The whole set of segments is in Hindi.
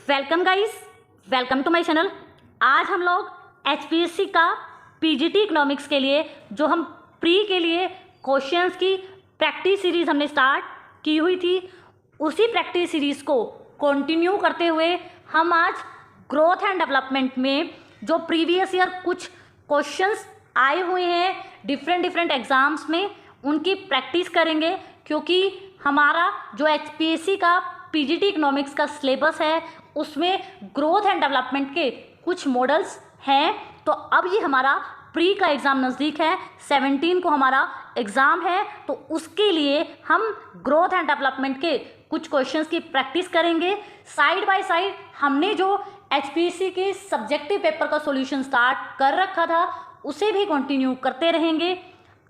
Welcome guys, welcome to my channel. आज हम लोग एचपीएससी का पीजीटी इकोनॉमिक्स के लिए जो हम प्री के लिए क्वेश्चंस की प्रैक्टिस सीरीज़ हमने स्टार्ट की हुई थी, उसी प्रैक्टिस सीरीज़ को कंटिन्यू करते हुए हम आज ग्रोथ एंड डेवलपमेंट में जो प्रीवियस ईयर कुछ क्वेश्चंस आए हुए हैं डिफरेंट एग्ज़ाम्स में, उनकी प्रैक्टिस करेंगे। क्योंकि हमारा जो एचपीएससी का पीजीटी इकोनॉमिक्स का सिलेबस है उसमें ग्रोथ एंड डेवलपमेंट के कुछ मॉडल्स हैं। तो अब ये हमारा प्री का एग्ज़ाम नज़दीक है, 17 को हमारा एग्ज़ाम है, तो उसके लिए हम ग्रोथ एंड डेवलपमेंट के कुछ क्वेश्चंस की प्रैक्टिस करेंगे। साइड बाय साइड हमने जो एचपीएससी के सब्जेक्टिव पेपर का सॉल्यूशन स्टार्ट कर रखा था उसे भी कंटिन्यू करते रहेंगे।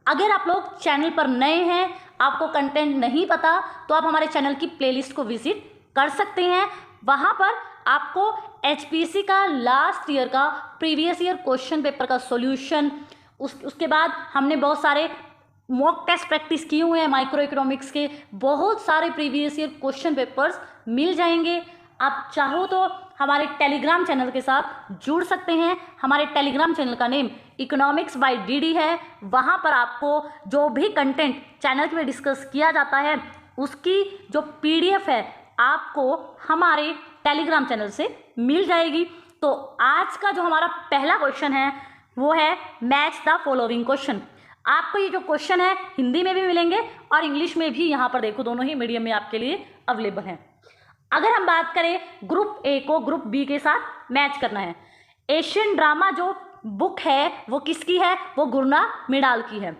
अगर आप लोग चैनल पर नए हैं, आपको कंटेंट नहीं पता, तो आप हमारे चैनल की प्लेलिस्ट को विजिट कर सकते हैं। वहाँ पर आपको एचपीएससी का लास्ट ईयर का प्रीवियस ईयर क्वेश्चन पेपर का सॉल्यूशन, उसके बाद हमने बहुत सारे मॉक टेस्ट प्रैक्टिस किए हुए हैं, माइक्रो इकोनॉमिक्स के बहुत सारे प्रीवियस ईयर क्वेश्चन पेपर्स मिल जाएंगे। आप चाहो तो हमारे टेलीग्राम चैनल के साथ जुड़ सकते हैं। हमारे टेलीग्राम चैनल का नेम इकोनॉमिक्स बाय डीडी है। वहाँ पर आपको जो भी कंटेंट चैनल में डिस्कस किया जाता है उसकी जो पीडीएफ है आपको हमारे टेलीग्राम चैनल से मिल जाएगी। तो आज का जो हमारा पहला क्वेश्चन है वो है मैच द फॉलोइंग क्वेश्चन। आपको ये जो क्वेश्चन है हिंदी में भी मिलेंगे और इंग्लिश में भी, यहाँ पर देखो दोनों ही मीडियम में आपके लिए अवेलेबल हैं। अगर हम बात करें ग्रुप ए को ग्रुप बी के साथ मैच करना है, एशियन ड्रामा जो बुक है वो किसकी है? वो गुरना मिडाल की है।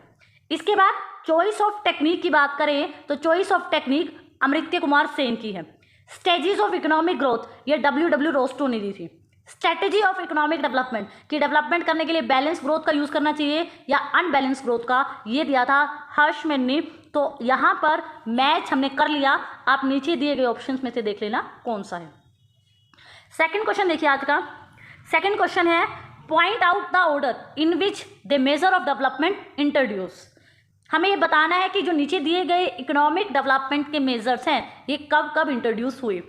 इसके बाद चॉइस ऑफ टेक्निक की बात करें तो choice of technique Amartya Kumar Sen की है। स्टेजेस ऑफ इकोनॉमिक ग्रोथ ये डब्ल्यू रोस्टो ने दी थी। स्ट्रेटेजी ऑफ इकोनॉमिक डेवलपमेंट कि डेवलपमेंट करने के लिए बैलेंस ग्रोथ का यूज़ करना चाहिए या अनबैलेंस ग्रोथ का, ये दिया था हर्षमैन ने। तो यहाँ पर मैच हमने कर लिया। आप नीचे दिए गए ऑप्शंस में से देख लेना कौन सा है। सेकंड क्वेश्चन देखिए आज का। सेकंड क्वेश्चन है point out the order in which the measure of development introduce. हमें ये बताना है कि जो नीचे दिए गए इकोनॉमिक डेवलपमेंट के मेजर्स हैं ये कब कब इंट्रोड्यूस हुए।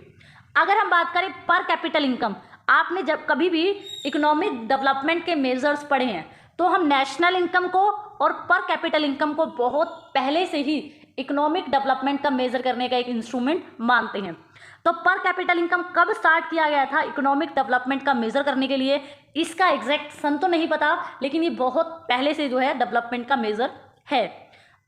अगर हम बात करें पर कैपिटल इनकम, आपने जब कभी भी इकोनॉमिक डेवलपमेंट के मेजर्स पढ़े हैं तो हम नेशनल इनकम को और पर कैपिटल इनकम को बहुत पहले से ही इकोनॉमिक डेवलपमेंट का मेजर करने का एक इंस्ट्रूमेंट मानते हैं। तो पर कैपिटल इनकम कब स्टार्ट किया गया था इकोनॉमिक डेवलपमेंट का मेजर करने के लिए, इसका एग्जैक्ट सन तो नहीं पता, लेकिन ये बहुत पहले से जो है डेवलपमेंट का मेजर है।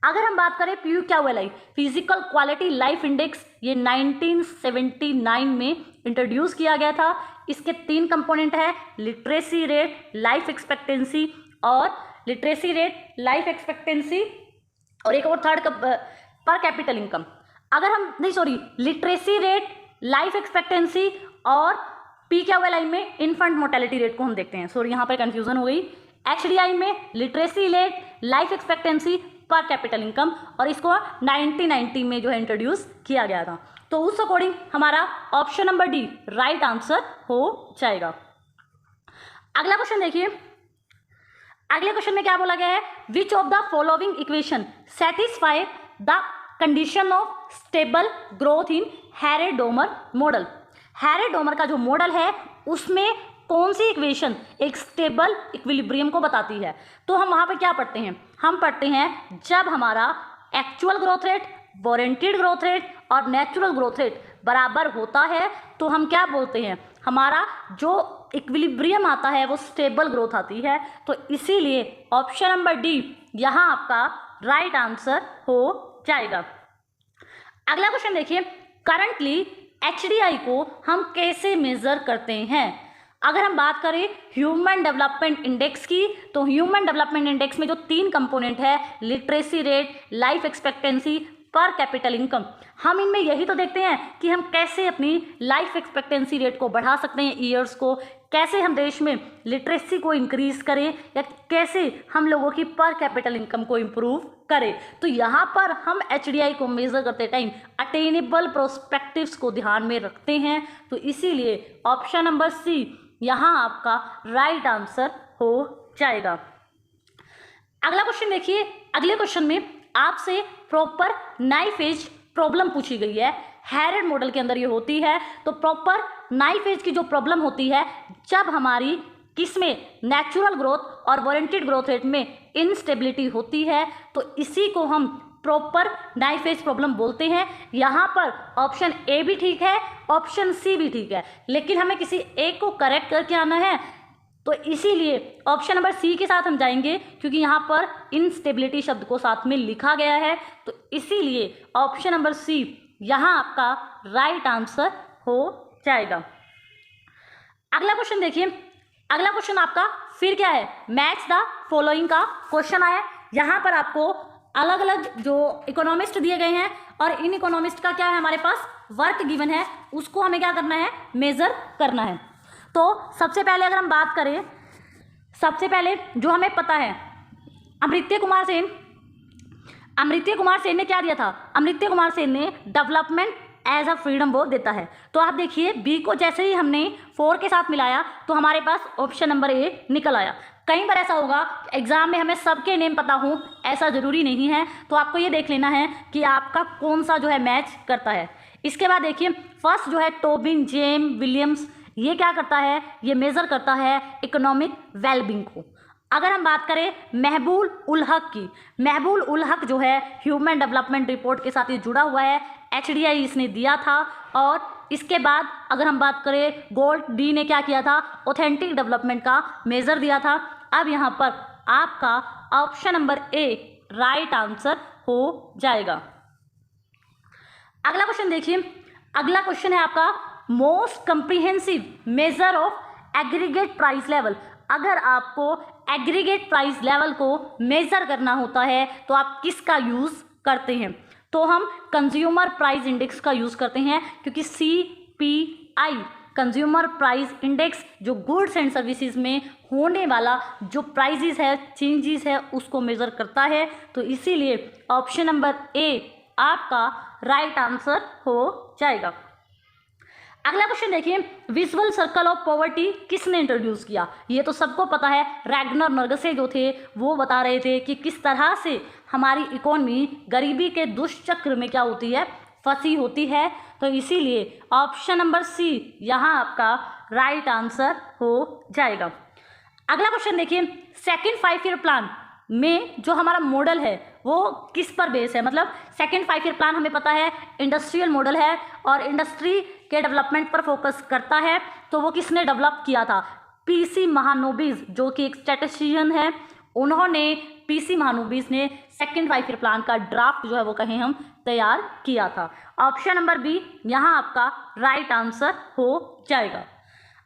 अगर हम बात करें PQLI physical quality life index, ये 1979 में इंट्रोड्यूस किया गया था। इसके 3 कंपोनेंट है, लिटरेसी रेट, लाइफ एक्सपेक्टेंसी और लिटरेसी रेट, लाइफ एक्सपेक्टेंसी और एक और थर्ड पर कैपिटल इनकम। अगर हम लिटरेसी रेट, लाइफ एक्सपेक्टेंसी और PQLI में इन्फेंट मोर्टेलिटी रेट को हम देखते हैं। सॉरी यहाँ पर कंफ्यूजन हो गई। HDI में लिटरेसी रेट, लाइफ एक्सपेक्टेंसी, पर कैपिटल इनकम, और इसको 1990 में जो है इंट्रोड्यूस किया गया था। तो उस अकॉर्डिंग हमारा option number D right answer हो जाएगा। अगला क्वेश्चन देखिए। अगले क्वेश्चन में क्या बोला गया है? Which of the following equation satisfy the condition of stable growth in Harrod Domar model. Harrod Domar का जो मॉडल है उसमें कौन सी इक्वेशन एक स्टेबल इक्विलिब्रियम को बताती है? तो हम वहाँ पे क्या पढ़ते हैं? हम पढ़ते हैं जब हमारा actual growth rate, warranted growth rate और नेचुरल ग्रोथ रेट बराबर होता है तो हम क्या बोलते हैं? हमारा जो इक्विलिब्रियम आता है वो स्टेबल ग्रोथ आती है। तो इसीलिए ऑप्शन नंबर डी यहाँ आपका राइट आंसर हो जाएगा। अगला क्वेश्चन देखिए। करंटली HDI को हम कैसे मेजर करते हैं? अगर हम बात करें ह्यूमन डेवलपमेंट इंडेक्स की, तो ह्यूमन डेवलपमेंट इंडेक्स में जो 3 कंपोनेंट है, लिटरेसी रेट, लाइफ एक्सपेक्टेंसी, पर कैपिटल इनकम, हम इनमें यही तो देखते हैं कि हम कैसे अपनी लाइफ एक्सपेक्टेंसी रेट को बढ़ा सकते हैं, ईयर्स को, कैसे हम देश में लिटरेसी को इंक्रीज करें या कैसे हम लोगों की पर कैपिटल इनकम को इम्प्रूव करें। तो यहाँ पर हम HDI को मेजर करते टाइम अटेनेबल प्रोस्पेक्टिव्स को ध्यान में रखते हैं। तो इसीलिए ऑप्शन नंबर सी यहाँ आपका राइट आंसर हो जाएगा। अगला क्वेश्चन देखिए। अगले क्वेश्चन में आपसे प्रॉपर नाइफ एज प्रॉब्लम पूछी गई है। हैरेड मॉडल के अंदर ये होती है। तो प्रॉपर नाइफ एज की जो प्रॉब्लम होती है, जब हमारी किसमें नेचुरल ग्रोथ और वारंटेड ग्रोथ रेट में इनस्टेबिलिटी होती है, तो इसी को हम प्रॉपर नाइफ एज प्रॉब्लम बोलते हैं। यहाँ पर ऑप्शन ए भी ठीक है, ऑप्शन सी भी ठीक है, लेकिन हमें किसी एक को करेक्ट करके आना है, तो इसीलिए ऑप्शन नंबर सी के साथ हम जाएंगे, क्योंकि यहाँ पर इनस्टेबिलिटी शब्द को साथ में लिखा गया है। तो इसीलिए ऑप्शन नंबर सी यहाँ आपका राइट आंसर हो जाएगा। अगला क्वेश्चन देखिए, अगला क्वेश्चन आपका फिर क्या है, मैच द फॉलोइंग का क्वेश्चन आया। यहाँ पर आपको अलग अलग जो इकोनॉमिस्ट दिए गए हैं और इन इकोनॉमिस्ट का क्या है, हमारे पास वर्क गिवन है, उसको हमें क्या करना है, मेजर करना है। तो सबसे पहले अगर हम बात करें, सबसे पहले जो हमें पता है, अमृत्य कुमार सेन ने क्या दिया था, अमृत्य कुमार सेन ने डेवलपमेंट एज अ फ्रीडम वो देता है। तो आप देखिए बी को जैसे ही हमने 4 के साथ मिलाया तो हमारे पास ऑप्शन नंबर ए निकल आया। कई बार ऐसा होगा एग्जाम में हमें सबके नेम पता हो, ऐसा ज़रूरी नहीं है, तो आपको ये देख लेना है कि आपका कौन सा जो है मैच करता है। इसके बाद देखिए फर्स्ट जो है टोबिन जेम विलियम्स, ये क्या करता है, ये मेज़र करता है इकोनॉमिक वेलबींग को। अगर हम बात करें महबूब उल हक की, महबूब उल हक जो है ह्यूमन डेवलपमेंट रिपोर्ट के साथ ये जुड़ा हुआ है, HDI इसने दिया था। और इसके बाद अगर हम बात करें गोल्ड डी ने क्या किया था, ऑथेंटिक डेवलपमेंट का मेज़र दिया था। अब यहाँ पर आपका ऑप्शन नंबर ए राइट आंसर हो जाएगा। अगला क्वेश्चन देखिए, अगला क्वेश्चन है आपका most comprehensive measure of aggregate price level. अगर आपको एग्रीगेट प्राइस लेवल को मेजर करना होता है तो आप किसका यूज़ करते हैं, तो हम कंज्यूमर प्राइस इंडेक्स का यूज़ करते हैं, क्योंकि CPI कंज्यूमर प्राइस इंडेक्स जो गुड्स एंड सर्विसेज में होने वाला जो प्राइजेस है, चेंजेस है, उसको मेज़र करता है। तो इसीलिए ऑप्शन नंबर ए आपका राइट आंसर हो जाएगा। अगला क्वेश्चन देखिए, विजुअल सर्कल ऑफ पॉवर्टी किसने इंट्रोड्यूस किया, ये तो सबको पता है, रैग्नर नर्गसे जो थे वो बता रहे थे कि किस तरह से हमारी इकोनॉमी गरीबी के दुष्चक्र में क्या होती है, फंसी होती है। तो इसीलिए ऑप्शन नंबर सी यहाँ आपका राइट आंसर हो जाएगा। अगला क्वेश्चन देखिए, सेकंड 5 ईयर प्लान में जो हमारा मॉडल है वो किस पर बेस है, मतलब सेकंड 5 ईयर प्लान हमें पता है इंडस्ट्रियल मॉडल है और इंडस्ट्री के डेवलपमेंट पर फोकस करता है। तो वो किसने डेवलप किया था, PC महानोबिस जो कि एक स्टैटिस्टिशियन है, उन्होंने PC महानोबिस ने सेकंड 5 ईयर प्लान का ड्राफ्ट जो है वो कहीं हम तैयार किया था। ऑप्शन नंबर बी यहाँ आपका राइट आंसर हो जाएगा।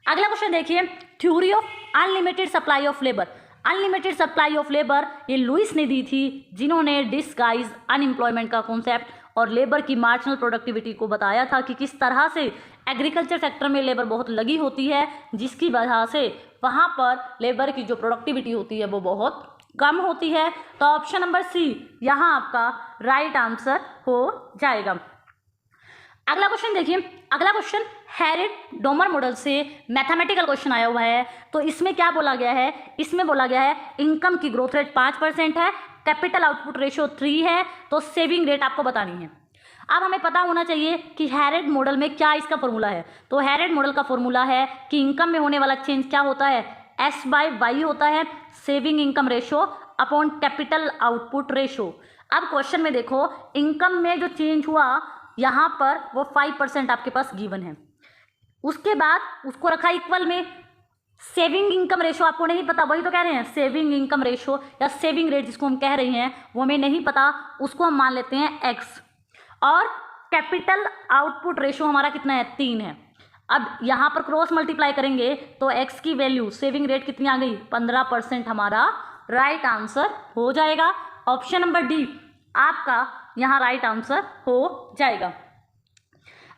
अगला क्वेश्चन देखिए, theory of unlimited supply of labour. Unlimited supply of labour ये लुइस ने दी थी, जिन्होंने डिस्गाइज अनएम्प्लॉयमेंट का कॉन्सेप्ट और लेबर की मार्जिनल प्रोडक्टिविटी को बताया था कि किस तरह से एग्रीकल्चर सेक्टर में लेबर बहुत लगी होती है, जिसकी वजह से वहाँ पर लेबर की जो प्रोडक्टिविटी होती है वो बहुत कम होती है। तो ऑप्शन नंबर सी यहाँ आपका राइट आंसर हो जाएगा। अगला क्वेश्चन देखिए, अगला क्वेश्चन हैरेड डोमर मॉडल से मैथमेटिकल क्वेश्चन आया हुआ है। तो इसमें क्या बोला गया है, इसमें बोला गया है इनकम की ग्रोथ रेट 5% है, कैपिटल आउटपुट रेशियो 3 है, तो सेविंग रेट आपको बतानी है। अब हमें पता होना चाहिए कि हैरेड मॉडल में क्या इसका फॉर्मूला है। तो हैरेड मॉडल का फॉर्मूला है कि इनकम में होने वाला चेंज क्या होता है, S/Y होता है, saving income ratio upon capital output ratio. अब क्वेश्चन में देखो इनकम में जो चेंज हुआ यहाँ पर वो 5% आपके पास गिवन है, उसके बाद उसको रखा इक्वल में। सेविंग इनकम रेशो आपको नहीं पता, वही तो कह रहे हैं, सेविंग इनकम रेशो या सेविंग रेट जिसको हम कह रहे हैं वो हमें नहीं पता, उसको हम मान लेते हैं X। और कैपिटल आउटपुट रेशो हमारा कितना है, 3 है। अब यहाँ पर क्रॉस मल्टीप्लाई करेंगे तो X की वैल्यू सेविंग रेट कितनी आ गई, 15% हमारा राइट आंसर हो जाएगा। ऑप्शन नंबर डी आपका यहाँ राइट आंसर हो जाएगा।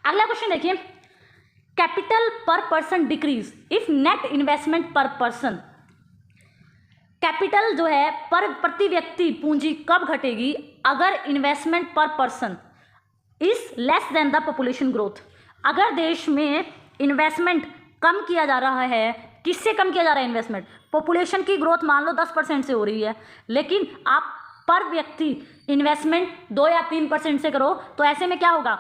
अगला क्वेश्चन देखिए, कैपिटल पर person decrease if net investment पर पर्सन। कैपिटल जो है पर प्रति व्यक्ति पूंजी कब घटेगी, अगर इन्वेस्टमेंट पर person is less than the population growth. अगर देश में इन्वेस्टमेंट कम किया जा रहा है, किससे कम किया जा रहा है इन्वेस्टमेंट, पॉपुलेशन की ग्रोथ मान लो 10% से हो रही है, लेकिन आप पर व्यक्ति इन्वेस्टमेंट 2 या 3% से करो, तो ऐसे में क्या होगा,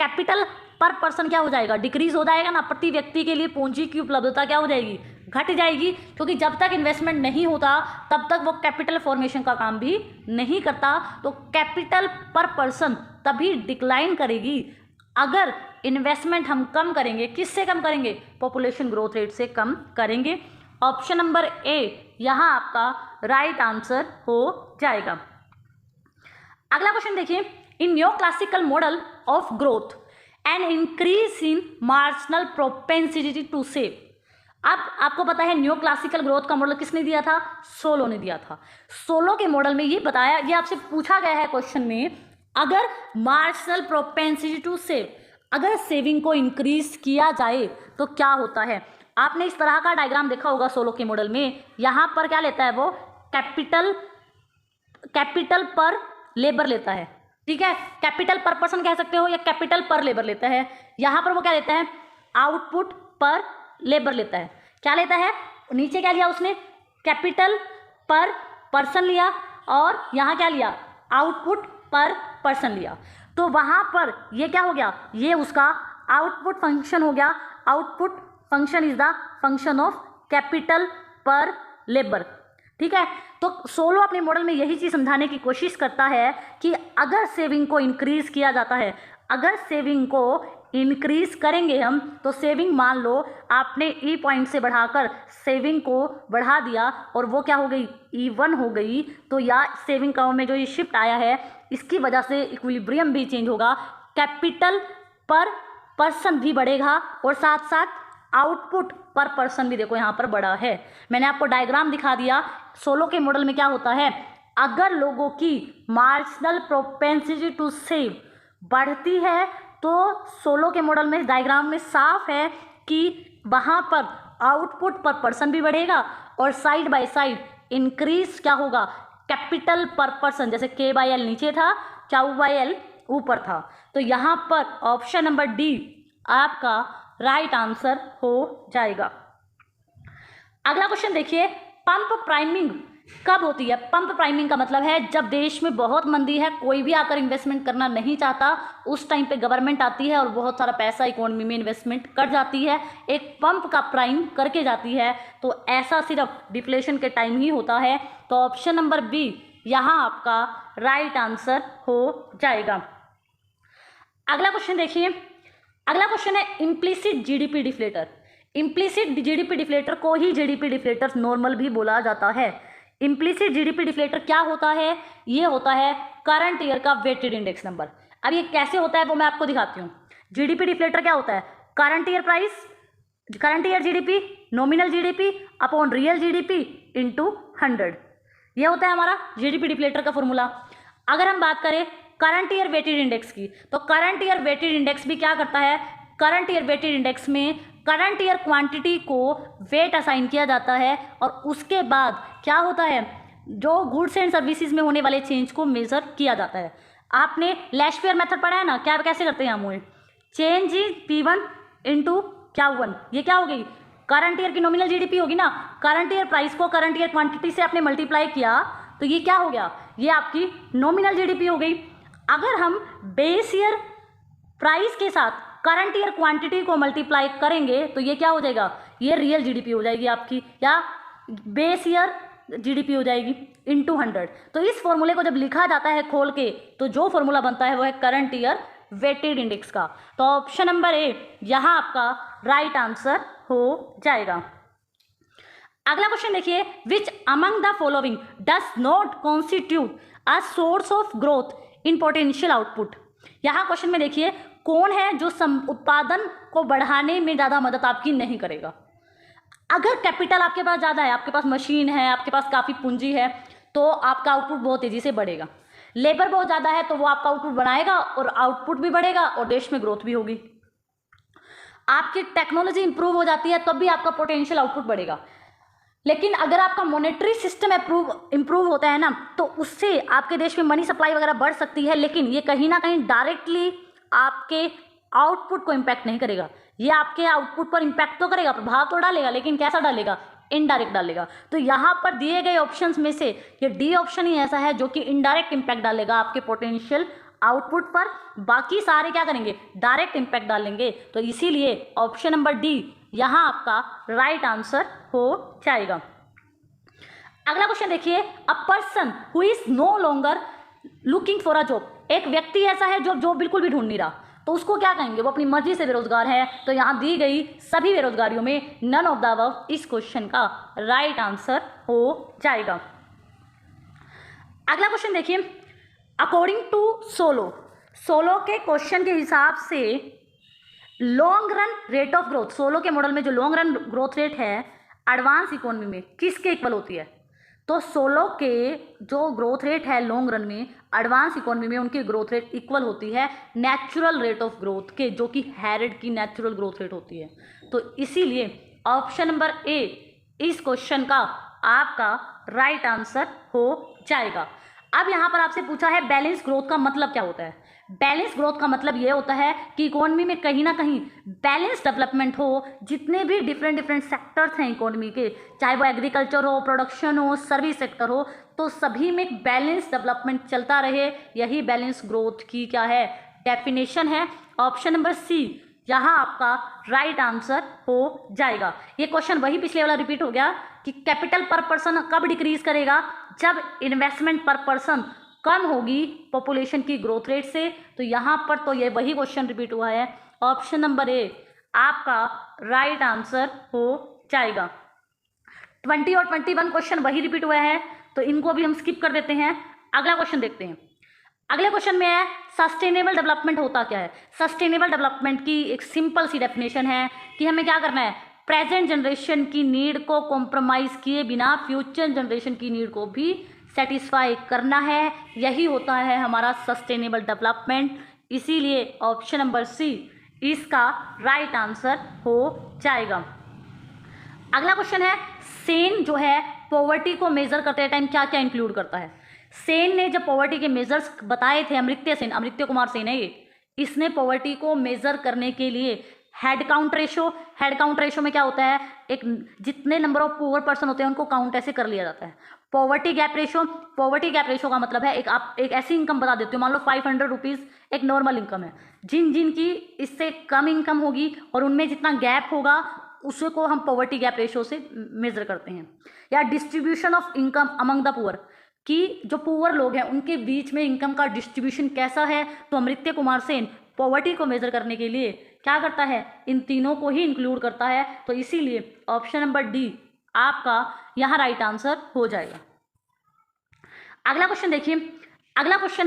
कैपिटल पर पर्सन क्या हो जाएगा, डिक्रीज हो जाएगा ना। प्रति व्यक्ति के लिए पूंजी की उपलब्धता क्या हो जाएगी, घट जाएगी, क्योंकि जब तक इन्वेस्टमेंट नहीं होता तब तक वो कैपिटल फॉर्मेशन का काम भी नहीं करता। तो कैपिटल पर पर्सन तभी डिक्लाइन करेगी अगर इन्वेस्टमेंट हम कम करेंगे। किससे कम करेंगे, पॉपुलेशन ग्रोथ रेट से कम करेंगे। ऑप्शन नंबर ए यहाँ आपका राइट आंसर हो जाएगा। अगला क्वेश्चन देखिए, in new classical model of growth and increase in marginal propensity to save. अब आपको पता है न्यू क्लासिकल ग्रोथ का मॉडल किसने दिया था, सोलो ने दिया था। सोलो के मॉडल में ये बताया, ये आपसे पूछा गया है क्वेश्चन में, अगर मार्जिनल प्रोपेंसिटी टू सेव, अगर सेविंग को इंक्रीज किया जाए तो क्या होता है। आपने इस तरह का डायग्राम देखा होगा सोलो के मॉडल में। यहाँ पर क्या लेता है वो, कैपिटल पर लेबर लेता है, ठीक है, कैपिटल पर पर्सन कह सकते हो या कैपिटल पर लेबर लेता है। यहाँ पर वो क्या लेता है, आउटपुट पर लेबर लेता है। क्या लेता है, नीचे क्या लिया उसने, कैपिटल पर पर्सन लिया, और यहाँ क्या लिया, आउटपुट पर पर्सन लिया। तो वहाँ पर ये क्या हो गया, ये उसका आउटपुट फंक्शन हो गया। Output function is the function of capital पर लेबर, ठीक है। तो सोलो अपने मॉडल में यही चीज़ समझाने की कोशिश करता है कि अगर सेविंग को इंक्रीज किया जाता है, अगर सेविंग को इंक्रीज करेंगे हम, तो सेविंग मान लो आपने ई पॉइंट से बढ़ाकर सेविंग को बढ़ा दिया और वो क्या हो गई, E1 हो गई। तो या सेविंग कर्व में जो ये शिफ्ट आया है इसकी वजह से इक्विलिब्रियम भी चेंज होगा, कैपिटल पर पर्सन भी बढ़ेगा और साथ साथ आउटपुट पर पर्सन भी देखो यहाँ पर बड़ा है। मैंने आपको डायग्राम दिखा दिया। सोलो के मॉडल में क्या होता है, अगर लोगों की मार्जिनल प्रोपेंसिटी टू सेव बढ़ती है तो सोलो के मॉडल में डायग्राम में साफ है कि वहाँ पर आउटपुट पर पर्सन भी बढ़ेगा और साइड बाय साइड इंक्रीज क्या होगा, कैपिटल पर पर्सन। जैसे K/L नीचे था, Q/L ऊपर था। तो यहाँ पर ऑप्शन नंबर डी आपका राइट आंसर हो जाएगा। अगला क्वेश्चन देखिए, पंप प्राइमिंग कब होती है। पंप प्राइमिंग का मतलब है जब देश में बहुत मंदी है, कोई भी आकर इन्वेस्टमेंट करना नहीं चाहता, उस टाइम पे गवर्नमेंट आती है और बहुत सारा पैसा इकोनॉमी में इन्वेस्टमेंट कर जाती है, एक पंप का प्राइम करके जाती है। तो ऐसा सिर्फ डिफ्लेशन के टाइम ही होता है। तो ऑप्शन नंबर बी यहाँ आपका राइट आंसर हो जाएगा। अगला क्वेश्चन देखिए, अगला क्वेश्चन है implicit GDP deflator. Implicit GDP deflator को ही जीडीपी डिफ्लेटर नॉर्मल भी बोला जाता है। इम्प्लिसिट जीडीपी डिफ्लेटर क्या होता है, ये होता है करंट ईयर का वेटेड इंडेक्स नंबर। अब ये कैसे होता है वो मैं आपको दिखाती हूँ। जीडीपी डिफ्लेटर क्या होता है, current year price, current year GDP, nominal GDP upon real GDP into 100, ये होता है हमारा जीडीपी डिफ्लेटर का फॉर्मूला। अगर हम बात करें करंट ईयर वेटेड इंडेक्स की, तो करंट ईयर वेटेड इंडेक्स भी क्या करता है, करंट ईयर वेटेड इंडेक्स में करंट ईयर क्वांटिटी को वेट असाइन किया जाता है और उसके बाद क्या होता है, जो गुड्स एंड सर्विसेज में होने वाले चेंज को मेजर किया जाता है। आपने लैशफेयर मेथड पढ़ा है ना, क्या कैसे करते हैं हम वो, change is P1 into Q1, ये क्या हो गई, करंट ईयर की नॉमिनल जीडीपी होगी ना, करंट ईयर प्राइस को करंट ईयर क्वांटिटी से आपने मल्टीप्लाई किया तो ये क्या हो गया, ये आपकी नॉमिनल जीडीपी हो गई। अगर हम बेस ईयर प्राइस के साथ करंट ईयर क्वांटिटी को मल्टीप्लाई करेंगे तो ये क्या हो जाएगा, ये रियल जीडीपी हो जाएगी आपकी, या बेस ईयर जीडीपी हो जाएगी इंटू 100। तो इस फॉर्मूले को जब लिखा जाता है खोल के तो जो फॉर्मूला बनता है वो है करंट ईयर वेटेड इंडेक्स का। तो ऑप्शन नंबर ए यहाँ आपका राइट आंसर हो जाएगा। अगला क्वेश्चन देखिए, which among the following does not constitute a source of growth in potential output. यहाँ क्वेश्चन में देखिए कौन है जो उत्पादन को बढ़ाने में ज़्यादा मदद आपकी नहीं करेगा। अगर कैपिटल आपके पास ज़्यादा है, आपके पास मशीन है, आपके पास काफ़ी पूंजी है, तो आपका आउटपुट बहुत तेज़ी से बढ़ेगा। लेबर बहुत ज़्यादा है तो वो आपका आउटपुट बनाएगा और आउटपुट भी बढ़ेगा और देश में ग्रोथ भी होगी। आपकी टेक्नोलॉजी इंप्रूव हो जाती है तब भी आपका पोटेंशियल आउटपुट बढ़ेगा। लेकिन अगर आपका मॉनेटरी सिस्टम इंप्रूव होता है ना, तो उससे आपके देश में मनी सप्लाई वगैरह बढ़ सकती है, लेकिन ये कहीं ना कहीं डायरेक्टली आपके आउटपुट को इम्पैक्ट नहीं करेगा। ये आपके आउटपुट पर इम्पैक्ट तो करेगा, प्रभाव तो डालेगा, लेकिन कैसा डालेगा, इनडायरेक्ट डालेगा। तो यहाँ पर दिए गए ऑप्शंस में से ये डी ऑप्शन ही ऐसा है जो कि इनडायरेक्ट इम्पैक्ट डालेगा आपके पोटेंशियल आउटपुट पर, बाकी सारे क्या करेंगे, डायरेक्ट इम्पैक्ट डालेंगे। तो इसीलिए ऑप्शन नंबर डी यहाँ आपका राइट आंसर हो जाएगा। अगला क्वेश्चन देखिए, a person who is no longer looking for a job, एक व्यक्ति ऐसा है जो जॉब बिल्कुल भी ढूंढ नहीं रहा, तो उसको क्या कहेंगे, वो अपनी मर्जी से बेरोजगार है। तो यहाँ दी गई सभी बेरोजगारियों में नन ऑफ द अबव इस क्वेश्चन का राइट आंसर हो जाएगा। अगला क्वेश्चन देखिए, अकॉर्डिंग टू सोलो के क्वेश्चन के हिसाब से long run rate of growth, solo के मॉडल में जो लॉन्ग रन ग्रोथ रेट है एडवांस इकोनॉमी में किसके इक्वल होती है। तो सोलो के जो ग्रोथ रेट है लॉन्ग रन में एडवांस इकोनॉमी में उनकी ग्रोथ रेट इक्वल होती है नेचुरल रेट ऑफ ग्रोथ के, जो कि हैरिड की नेचुरल ग्रोथ रेट होती है। तो इसीलिए ऑप्शन नंबर ए इस क्वेश्चन का आपका राइट आंसर हो जाएगा। अब यहाँ पर आपसे पूछा है बैलेंस ग्रोथ का मतलब क्या होता है। बैलेंस ग्रोथ का मतलब ये होता है कि इकोनॉमी में कहीं ना कहीं बैलेंस डेवलपमेंट हो, जितने भी डिफरेंट सेक्टर्स हैं इकोनॉमी के, चाहे वो एग्रीकल्चर हो, प्रोडक्शन हो, सर्विस सेक्टर हो, तो सभी में बैलेंस डेवलपमेंट चलता रहे। यही बैलेंस ग्रोथ की क्या है, डेफिनेशन है। ऑप्शन नंबर सी यहाँ आपका राइट आंसर हो जाएगा। ये क्वेश्चन वही पिछले वाला रिपीट हो गया कि कैपिटल पर पर्सन कब डिक्रीज करेगा, जब इन्वेस्टमेंट पर पर्सन कम होगी पॉपुलेशन की ग्रोथ रेट से। तो यहाँ पर तो ये वही क्वेश्चन रिपीट हुआ है। ऑप्शन नंबर ए आपका राइट आंसर हो जाएगा। 20 और 21 क्वेश्चन वही रिपीट हुआ है, तो इनको भी हम स्किप कर देते हैं। अगला क्वेश्चन देखते हैं। अगले क्वेश्चन में है सस्टेनेबल डेवलपमेंट होता क्या है। सस्टेनेबल डेवलपमेंट की एक सिंपल सी डेफिनेशन है कि हमें क्या करना है, प्रेजेंट जनरेशन की नीड को कॉम्प्रोमाइज़ किए बिना फ्यूचर जनरेशन की नीड को भी सेटिस्फाई करना है। यही होता है हमारा सस्टेनेबल डेवलपमेंट। इसीलिए ऑप्शन नंबर सी इसका राइट आंसर हो जाएगा। अगला क्वेश्चन है, सेन जो है पॉवर्टी को मेजर करते टाइम क्या क्या इंक्लूड करता है। सेन ने जब पॉवर्टी के मेजर्स बताए थे, अमृत्य कुमार सेन है ये, इसने पॉवर्टी को मेजर करने के लिए हेड काउंट रेशो में क्या होता है, एक जितने नंबर ऑफ पुअर पर्सन होते हैं उनको काउंट ऐसे कर लिया जाता है। पॉवर्टी गैप रेशो का मतलब है आप एक ऐसी इनकम बता देते हो, मान लो 500 रुपीज़ एक नॉर्मल इनकम है, जिनकी इससे कम इनकम होगी और उनमें जितना गैप होगा उसे को हम पॉवर्टी गैप रेशो से मेजर करते हैं। या distribution of income among the poor, कि जो पुअर लोग हैं उनके बीच में इनकम का डिस्ट्रीब्यूशन कैसा है। तो अमृत्य कुमार सेन पॉवर्टी को मेजर करने के लिए क्या करता है, इन तीनों को ही इंक्लूड करता है। तो इसीलिए ऑप्शन नंबर डी आपका यहाँ राइट आंसर हो जाएगा। अगला क्वेश्चन देखिए, अगले क्वेश्चन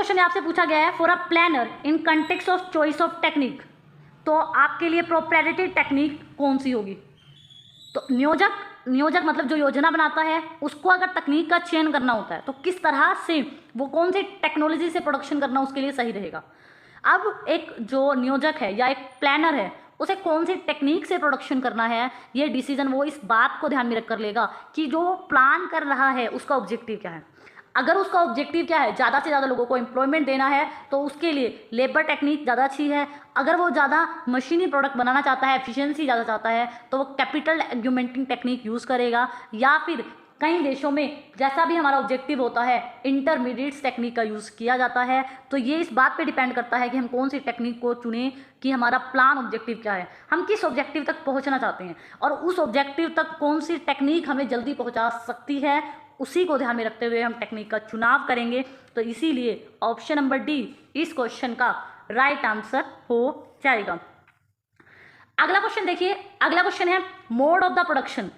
में आपसे पूछा गया है for a planner in context of choice of technique, तो आपके लिए प्रोप्राइटरी टेक्निक कौन सी होगी। तो नियोजक मतलब जो योजना बनाता है, उसको अगर तकनीक का चयन करना होता है तो किस तरह से वो कौन सी टेक्नोलॉजी से प्रोडक्शन करना उसके लिए सही रहेगा। अब एक जो नियोजक है या एक प्लानर है, उसे कौन सी टेक्निक से प्रोडक्शन करना है, ये डिसीजन वो इस बात को ध्यान में रख कर लेगा कि जो प्लान कर रहा है उसका ऑब्जेक्टिव क्या है। अगर उसका ऑब्जेक्टिव क्या है, ज़्यादा से ज़्यादा लोगों को एम्प्लॉयमेंट देना है, तो उसके लिए लेबर टेक्निक ज़्यादा अच्छी है। अगर वो ज़्यादा मशीनी प्रोडक्ट बनाना चाहता है, एफिशिएंसी ज़्यादा चाहता है, तो वो कैपिटल एग्यूमेंटिंग टेक्निक यूज़ करेगा। या फिर कई देशों में जैसा भी हमारा ऑब्जेक्टिव होता है, इंटरमीडिएट्स टेक्निक का यूज़ किया जाता है। तो ये इस बात पे डिपेंड करता है कि हम कौन सी टेक्निक को चुनें, कि हमारा प्लान ऑब्जेक्टिव क्या है, हम किस ऑब्जेक्टिव तक पहुंचना चाहते हैं, और उस ऑब्जेक्टिव तक कौन सी टेक्निक हमें जल्दी पहुंचा सकती है, उसी को ध्यान में रखते हुए हम टेक्निक का चुनाव करेंगे। तो इसीलिए ऑप्शन नंबर डी इस क्वेश्चन का राइट आंसर हो जाएगा। अगला क्वेश्चन देखिए, अगला क्वेश्चन है mode of the production.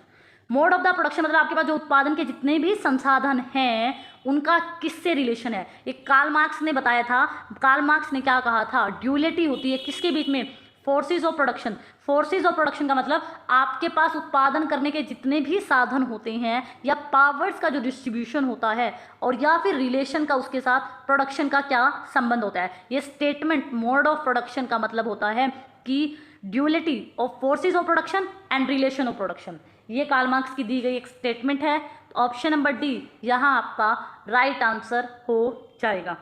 Mode of the production मतलब आपके पास जो उत्पादन के जितने भी संसाधन हैं उनका किससे रिलेशन है। ये कार्ल मार्क्स ने बताया था। कार्ल मार्क्स ने क्या कहा था, ड्यूलिटी होती है किसके बीच में, forces of production. Forces of production का मतलब आपके पास उत्पादन करने के जितने भी साधन होते हैं या पावर्स का जो डिस्ट्रीब्यूशन होता है, और या फिर रिलेशन का उसके साथ प्रोडक्शन का क्या संबंध होता है। ये स्टेटमेंट मोड ऑफ प्रोडक्शन का मतलब होता है कि duality of forces of production and relation of production. ये कार्ल मार्क्स की दी गई एक स्टेटमेंट है। तो ऑप्शन नंबर डी यहाँ आपका राइट आंसर हो जाएगा।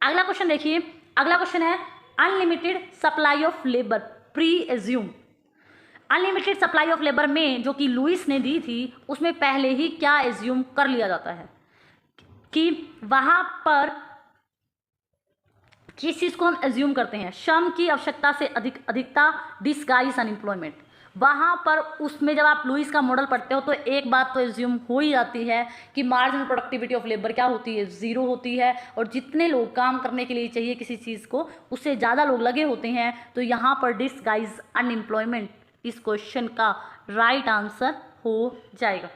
अगला क्वेश्चन देखिए, अगला क्वेश्चन है unlimited supply of labour pre assume. Unlimited supply of labour में जो कि लुइस ने दी थी, उसमें पहले ही क्या एज्यूम कर लिया जाता है। कि वहाँ पर किस चीज़ को हम एज्यूम करते हैं, श्रम की आवश्यकता से अधिकता डिस्गाइज अनएम्प्लॉयमेंट। वहाँ पर उसमें जब आप लुइस का मॉडल पढ़ते हो तो एक बात तो एज्यूम हो ही जाती है कि मार्जिनल प्रोडक्टिविटी ऑफ लेबर क्या होती है, ज़ीरो होती है, और जितने लोग काम करने के लिए चाहिए किसी चीज़ को उससे ज़्यादा लोग लगे होते हैं। तो यहाँ पर डिस्गाइज अनएम्प्लॉयमेंट इस क्वेश्चन का राइट आंसर हो जाएगा।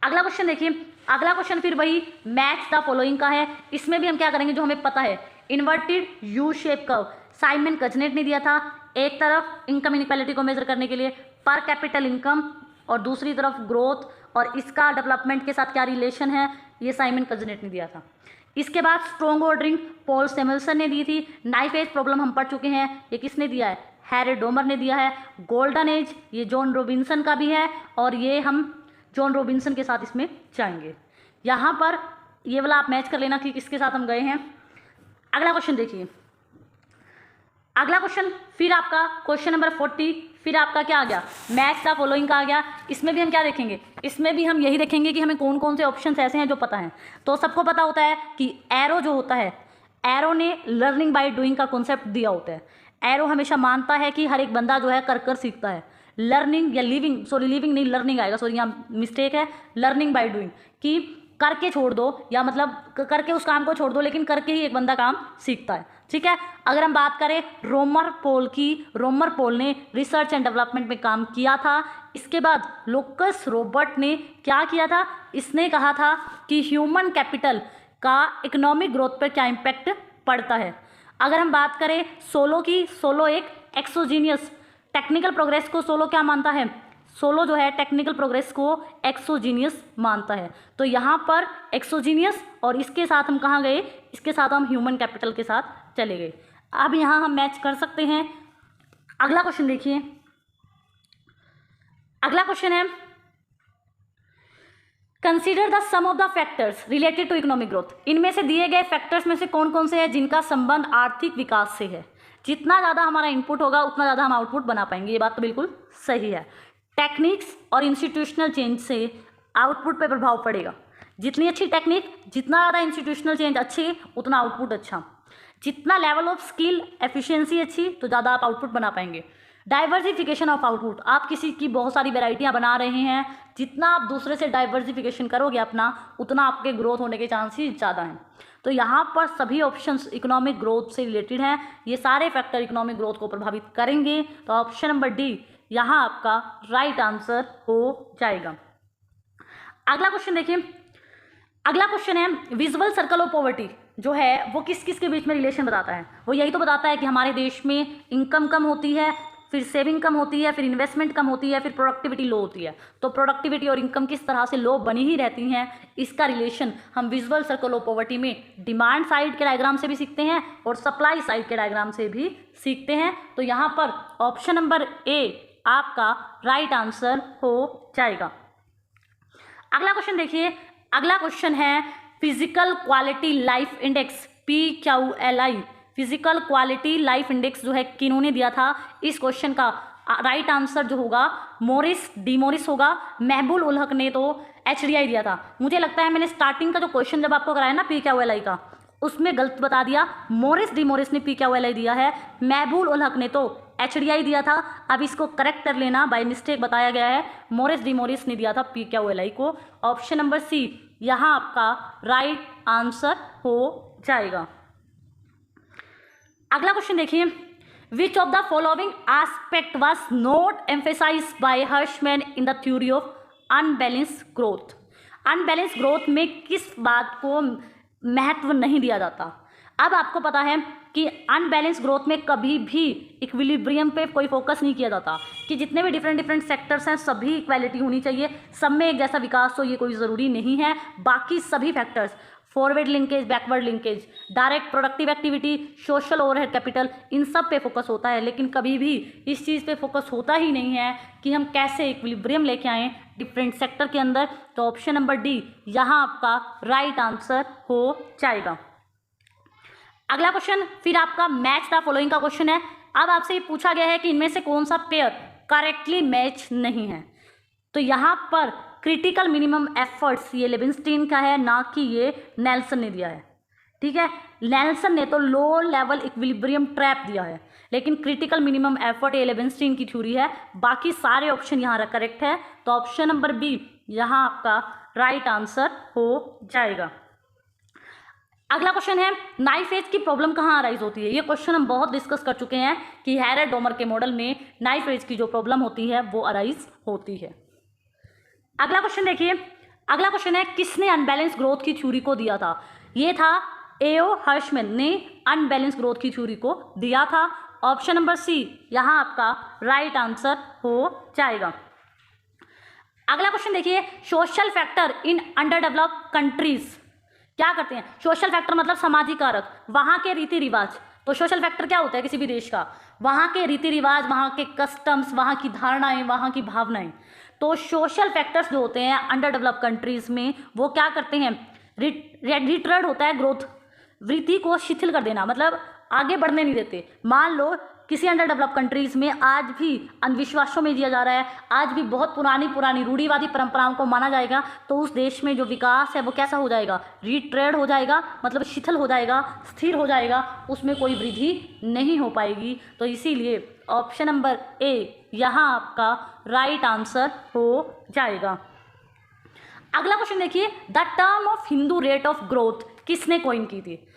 अगला क्वेश्चन देखिए, अगला क्वेश्चन फिर वही मैच द फॉलोइंग का है। इसमें भी हम क्या करेंगे, जो हमें पता है, inverted U shape curve Simon Kuznets ने दिया था। एक तरफ इनकम इनइक्वालिटी को मेजर करने के लिए पर कैपिटल इनकम और दूसरी तरफ ग्रोथ, और इसका डेवलपमेंट के साथ क्या रिलेशन है, ये साइमन कजनेट ने दिया था। इसके बाद स्ट्रॉन्ग ऑर्डरिंग पॉल सैमुएल्सन ने दी थी। नाइफ एज प्रॉब्लम हम पढ़ चुके हैं, ये किसने दिया है, हैरी डोमर ने दिया है। गोल्डन एज ये जॉन रॉबिन्सन का भी है, और ये हम जॉन रॉबिन्सन के साथ इसमें जाएंगे। यहाँ पर ये वाला आप मैच कर लेना कि किसके साथ हम गए हैं। अगला क्वेश्चन देखिए, अगला क्वेश्चन फिर आपका क्वेश्चन नंबर 40, फिर आपका क्या आ गया, मैच द फॉलोइंग का आ गया। इसमें भी हम क्या देखेंगे, इसमें भी हम यही देखेंगे कि हमें कौन कौन से ऑप्शंस ऐसे हैं जो पता हैं। तो सबको पता होता है कि एरो जो होता है, एरो ने लर्निंग बाय डूइंग का कॉन्सेप्ट दिया होता है। एरो हमेशा मानता है कि हर एक बंदा जो है कर कर सीखता है। लर्निंग या लिविंग, सॉरी लिविंग नहीं लर्निंग आएगा, सॉरी यहाँ मिस्टेक है, लर्निंग बाय डूइंग, कि करके छोड़ दो या मतलब करके उस काम को छोड़ दो, लेकिन करके ही एक बंदा काम सीखता है। ठीक है, अगर हम बात करें रोमर पोल की, रोमर पोल ने रिसर्च एंड डेवलपमेंट में काम किया था। इसके बाद लोकस रोबर्ट ने क्या किया था, इसने कहा था कि ह्यूमन कैपिटल का इकोनॉमिक ग्रोथ पर क्या इम्पैक्ट पड़ता है। अगर हम बात करें सोलो की, सोलो एक एक्सोजीनियस टेक्निकल प्रोग्रेस को सोलो क्या मानता है, सोलो जो है टेक्निकल प्रोग्रेस को एक्सोजीनियस मानता है। तो यहाँ पर एक्सोजीनियस और इसके साथ हम कहाँ गए, इसके साथ हम ह्यूमन कैपिटल के साथ चले गए। अब यहाँ हम मैच कर सकते हैं। अगला क्वेश्चन देखिए, अगला क्वेश्चन है consider the sum of the factors related to economic growth. इनमें से दिए गए फैक्टर्स में से कौन कौन से हैं जिनका संबंध आर्थिक विकास से है। जितना ज़्यादा हमारा इनपुट होगा उतना ज़्यादा हम आउटपुट बना पाएंगे, ये बात तो बिल्कुल सही है। टेक्निक्स और इंस्टीट्यूशनल चेंज से आउटपुट पे प्रभाव पड़ेगा। जितनी अच्छी टेक्निक, जितना ज़्यादा इंस्टीट्यूशनल चेंज अच्छी, उतना आउटपुट अच्छा। जितना लेवल ऑफ स्किल एफिशिएंसी अच्छी, तो ज़्यादा आप आउटपुट बना पाएंगे। डाइवर्सिफिकेशन ऑफ आउटपुट, आप किसी की बहुत सारी वेराइटियाँ बना रहे हैं, जितना आप दूसरे से डाइवर्सिफिकेशन करोगे अपना, उतना आपके ग्रोथ होने के चांसेस ज़्यादा हैं। तो यहाँ पर सभी ऑप्शंस इकोनॉमिक ग्रोथ से रिलेटेड हैं, ये सारे फैक्टर इकोनॉमिक ग्रोथ को प्रभावित करेंगे। तो ऑप्शन नंबर डी यहाँ आपका राइट आंसर हो जाएगा। अगला क्वेश्चन देखिए, अगला क्वेश्चन है विजुअल सर्कल ऑफ पॉवर्टी जो है वो किस किस के बीच में रिलेशन बताता है। वो यही तो बताता है कि हमारे देश में इनकम कम होती है, फिर सेविंग कम होती है, फिर इन्वेस्टमेंट कम होती है, फिर प्रोडक्टिविटी लो होती है। तो प्रोडक्टिविटी और इनकम किस तरह से लो बनी ही रहती हैं, इसका रिलेशन हम विजुअल सर्कल ऑफ पॉवर्टी में डिमांड साइड के डायग्राम से भी सीखते हैं और सप्लाई साइड के डायग्राम से भी सीखते हैं। तो यहाँ पर ऑप्शन नंबर ए आपका राइट आंसर हो जाएगा। अगला क्वेश्चन देखिए, अगला क्वेश्चन है physical quality life index PQLI, physical quality life index जो है किन्होंने दिया था। इस क्वेश्चन का राइट आंसर जो होगा मोरिस डी मोरिस होगा। महबूब उल हक ने तो HDI दिया था। मुझे लगता है मैंने स्टार्टिंग का जो क्वेश्चन जब आपको कराया ना PQLI का, उसमें गलत बता दिया। मोरिस डी मोरिस ने PQLI दिया है, महबूब उल हक ने तो HDI दिया था। अब इसको करेक्ट कर लेना, बाय मिस्टेक बताया गया है, मोरिस डी मोरिस ने दिया था PQLI को। ऑप्शन नंबर सी यहाँ आपका राइट आंसर हो जाएगा। अगला क्वेश्चन देखिए, which of the following aspect was not emphasised by Hirschman in the theory of unbalance growth. Unbalance growth में किस बात को महत्व नहीं दिया जाता। अब आपको पता है कि अनबैलेंस ग्रोथ में कभी भी इक्विलिब्रियम पे कोई फोकस नहीं किया जाता, कि जितने भी डिफरेंट सेक्टर्स हैं सभी इक्वालिटी होनी चाहिए, सब में एक जैसा विकास हो, ये कोई ज़रूरी नहीं है। बाकी सभी factors, forward linkage, backward linkage, direct productive activity, social overhead capital, इन सब पे फोकस होता है, लेकिन कभी भी इस चीज़ पे फोकस होता ही नहीं है कि हम कैसे इक्विलिब्रियम लेके आएँ डिफरेंट सेक्टर के अंदर। तो ऑप्शन नंबर डी यहाँ आपका राइट आंसर हो जाएगा। अगला क्वेश्चन फिर आपका मैच द फॉलोइंग का क्वेश्चन है। अब आपसे ये पूछा गया है कि इनमें से कौन सा पेयर करेक्टली मैच नहीं है। तो यहाँ पर क्रिटिकल मिनिमम एफर्ट्स ये लेविंस्टीन का है, ना कि ये नेल्सन ने दिया है। ठीक है, नेल्सन ने तो लो लेवल इक्विलिब्रियम ट्रैप दिया है, लेकिन क्रिटिकल मिनिमम एफर्ट ये लेविंस्टीन की थ्योरी है। बाकी सारे ऑप्शन यहाँ करेक्ट है, तो ऑप्शन नंबर बी यहाँ आपका राइट आंसर हो जाएगा। अगला क्वेश्चन है, नाइफ एज की प्रॉब्लम कहाँ अराइज होती है। ये क्वेश्चन हम बहुत डिस्कस कर चुके हैं कि हैरेड डोमर के मॉडल में नाइफ एज की जो प्रॉब्लम होती है वो अराइज होती है। अगला क्वेश्चन देखिए, अगला क्वेश्चन है, किसने अनबैलेंस ग्रोथ की थ्योरी को दिया था। ये था एओ हर्शमैन ने अनबैलेंस ग्रोथ की थ्योरी को दिया था। ऑप्शन नंबर सी यहाँ आपका राइट आंसर हो जाएगा। अगला क्वेश्चन देखिए, social factor in under developed countries क्या करते हैं। सोशल फैक्टर मतलब सामाजिक कारक, वहाँ के रीति रिवाज। तो सोशल फैक्टर क्या होता है किसी भी देश का, वहाँ के रीति रिवाज, वहाँ के कस्टम्स, वहाँ की धारणाएं, वहाँ की भावनाएं। तो सोशल फैक्टर्स जो होते हैं अंडर डेवलप कंट्रीज में वो क्या करते हैं, रिट्रड होता है ग्रोथ, वृद्धि को शिथिल कर देना, मतलब आगे बढ़ने नहीं देते। मान लो किसी अंडर डेवलप कंट्रीज में आज भी अंधविश्वासों में जिया जा रहा है, आज भी बहुत पुरानी रूढ़िवादी परंपराओं को माना जाएगा, तो उस देश में जो विकास है वो कैसा हो जाएगा, रिट्रेड हो जाएगा, मतलब शिथिल हो जाएगा, स्थिर हो जाएगा, उसमें कोई वृद्धि नहीं हो पाएगी। तो इसीलिए ऑप्शन नंबर ए यहाँ आपका राइट आंसर हो जाएगा। अगला क्वेश्चन देखिए, the term of Hindu rate of growth किसने कॉइन की थी।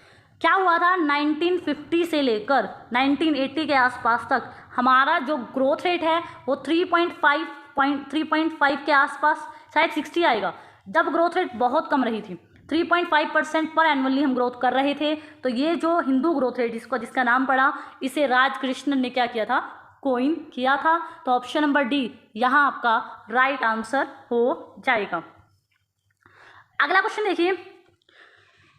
क्या हुआ था 1950 से लेकर 1980 के आसपास तक हमारा जो ग्रोथ रेट है वो 3.5 के आसपास, शायद 60 आएगा, जब ग्रोथ रेट बहुत कम रही थी। 3.5% पर एनुअली हम ग्रोथ कर रहे थे। तो ये जो हिंदू ग्रोथ रेट जिसका नाम पड़ा, इसे राजकृष्णन ने क्या किया था, कॉइन किया था। तो ऑप्शन नंबर डी यहाँ आपका राइट आंसर हो जाएगा। अगला क्वेश्चन देखिए,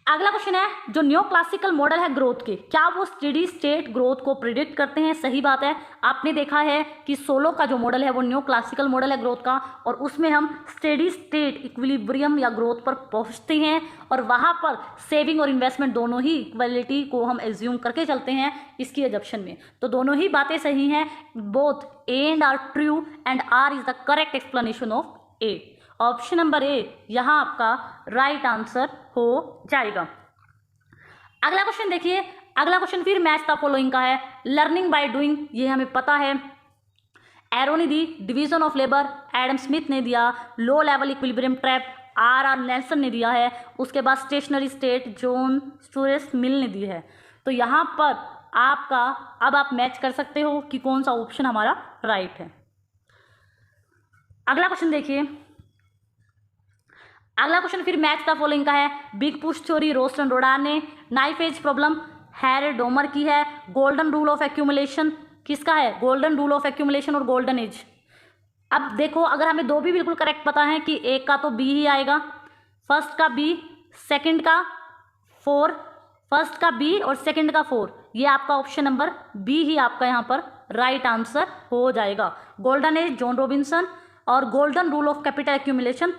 अगला क्वेश्चन है, जो न्यो क्लासिकल मॉडल है ग्रोथ के, क्या वो स्टेडी स्टेट ग्रोथ को प्रिडिक्ट करते हैं। सही बात है, आपने देखा है कि सोलो का जो मॉडल है वो न्यो क्लासिकल मॉडल है ग्रोथ का, और उसमें हम स्टेडी स्टेट इक्विलिब्रियम या ग्रोथ पर पहुंचते हैं, और वहां पर सेविंग और इन्वेस्टमेंट दोनों ही इक्वलिटी को हम एज्यूम करके चलते हैं इसकी एजप्शन में। तो दोनों ही बातें सही हैं, both A and R true and R is the correct explanation of A. Option number A यहाँ आपका राइट आंसर हो जाएगा। अगला क्वेश्चन देखिए, अगला क्वेश्चन फिर मैच द फॉलोइंग का है। लर्निंग बाय डूइंग ये हमें पता है, एरो ने दी, division of labour Adam Smith ने दिया, low level equilibrium trap R Nelson ने दिया है, उसके बाद stationary state John Stuart Mill ने दी है। तो यहाँ पर आपका अब आप मैच कर सकते हो कि कौन सा ऑप्शन हमारा राइट है। अगला क्वेश्चन देखिए, अगला क्वेश्चन फिर मैच द फॉलोइंग का है। बिग पुश थ्योरी रोस्टन रोडान ने, नाइफ एज प्रॉब्लम हैरेड डोमर की है, गोल्डन रूल ऑफ एक्यूमुलेशन किसका है, गोल्डन रूल ऑफ एक्यूमुलेशन और गोल्डन एज। अब देखो, अगर हमें दो भी बिल्कुल करेक्ट पता है कि एक का तो बी ही आएगा, फर्स्ट का बी, सेकंड का 4, फर्स्ट का बी और सेकंड का 4, ये आपका ऑप्शन नंबर बी ही आपका यहाँ पर राइट आंसर हो जाएगा। गोल्डन एज जॉन रॉबिन्सन और golden rule of capital accumulation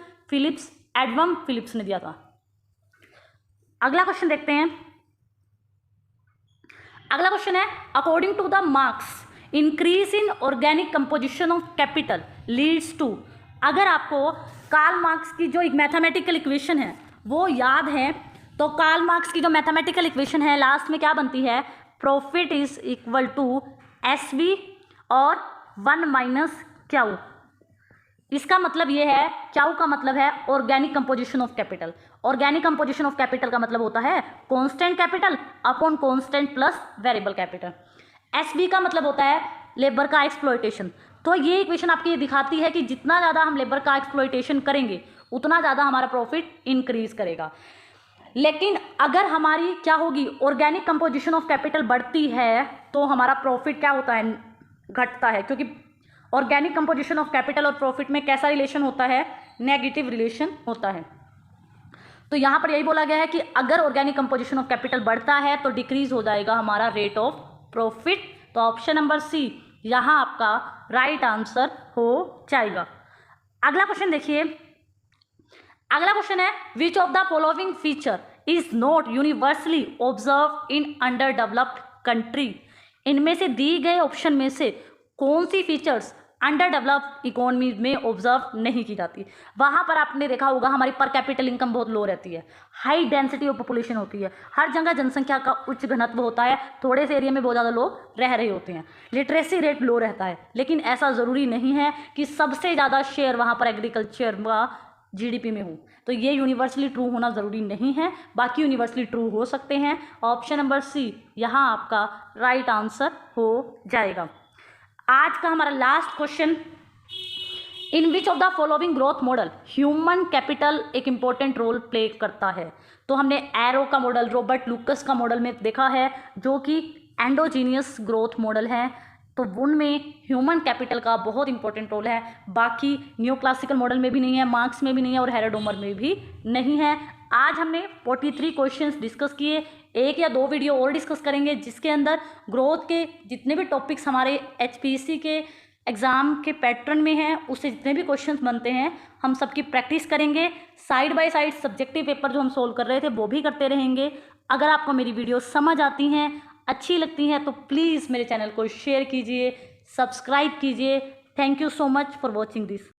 Adam Phillips ने दिया था। अगला क्वेश्चन देखते हैं। अगला क्वेश्चन है, according to the Marx increase in organic composition of capital leads to. अगर आपको कार्ल मार्क्स की जो एक मैथमेटिकल इक्वेशन है वो याद है, तो कार्ल मार्क्स की जो मैथमेटिकल इक्वेशन है लास्ट में क्या बनती है, profit is equal to SV और 1 माइनस क्यू। इसका मतलब ये है, क्यू का मतलब है organic composition of capital. Organic composition of capital का मतलब होता है constant capital upon constant plus variable capital. SV का मतलब होता है लेबर का एक्सप्लॉयटेशन। तो ये इक्वेशन आपकी ये दिखाती है कि जितना ज़्यादा हम लेबर का एक्सप्लॉयटेशन करेंगे उतना ज़्यादा हमारा प्रॉफिट इंक्रीज करेगा। लेकिन अगर हमारी क्या होगी, ऑर्गेनिक कंपोजिशन ऑफ कैपिटल बढ़ती है तो हमारा प्रॉफिट क्या होता है, घटता है, क्योंकि ऑर्गेनिक कंपोजिशन ऑफ कैपिटल और प्रॉफिट में कैसा रिलेशन होता है, नेगेटिव रिलेशन होता है। तो यहाँ पर यही बोला गया है कि अगर ऑर्गेनिक कंपोजिशन ऑफ कैपिटल बढ़ता है तो डिक्रीज हो जाएगा हमारा रेट ऑफ प्रॉफिट। तो ऑप्शन नंबर सी यहाँ आपका राइट आंसर हो जाएगा। अगला क्वेश्चन देखिए, अगला क्वेश्चन है, which of the following feature is not universally observe in under developed country. इनमें से दी गए ऑप्शन में से कौन सी फीचर्स अंडर डेवलप्ड इकोनॉमी में ऑब्जर्व नहीं की जाती। वहाँ पर आपने देखा होगा हमारी पर कैपिटल इनकम बहुत लो रहती है, हाई डेंसिटी ऑफ पॉपुलेशन होती है, हर जगह जनसंख्या का उच्च घनत्व होता है, थोड़े से एरिया में बहुत ज़्यादा लोग रह रहे होते हैं, लिटरेसी रेट लो रहता है। लेकिन ऐसा ज़रूरी नहीं है कि सबसे ज़्यादा शेयर वहाँ पर एग्रीकल्चर का जीडीपी में हो, तो ये यूनिवर्सली ट्रू होना ज़रूरी नहीं है, बाकी यूनिवर्सली ट्रू हो सकते हैं। ऑप्शन नंबर सी यहाँ आपका राइट आंसर हो जाएगा। आज का हमारा last question, in which of the following growth model human capital एक इंपॉर्टेंट रोल प्ले करता है। तो हमने एरो का मॉडल, रॉबर्ट लुकस का मॉडल में देखा है जो कि एंडोजीनियस ग्रोथ मॉडल है, तो उनमें ह्यूमन कैपिटल का बहुत इंपॉर्टेंट रोल है। बाकी न्यू क्लासिकल मॉडल में भी नहीं है, मार्क्स में भी नहीं है और हेराडोमर में भी नहीं है। आज हमने 43 क्वेश्चंस डिस्कस किए, 1 या 2 वीडियो और डिस्कस करेंगे जिसके अंदर ग्रोथ के जितने भी टॉपिक्स हमारे HPSC के एग्ज़ाम के पैटर्न में हैं, उससे जितने भी क्वेश्चंस बनते हैं हम सबकी प्रैक्टिस करेंगे। Side by side subjective paper जो हम सोल्व कर रहे थे वो भी करते रहेंगे। अगर आपको मेरी वीडियो समझ आती हैं, अच्छी लगती हैं, तो प्लीज़ मेरे चैनल को शेयर कीजिए, सब्सक्राइब कीजिए। Thank you so much for watching this.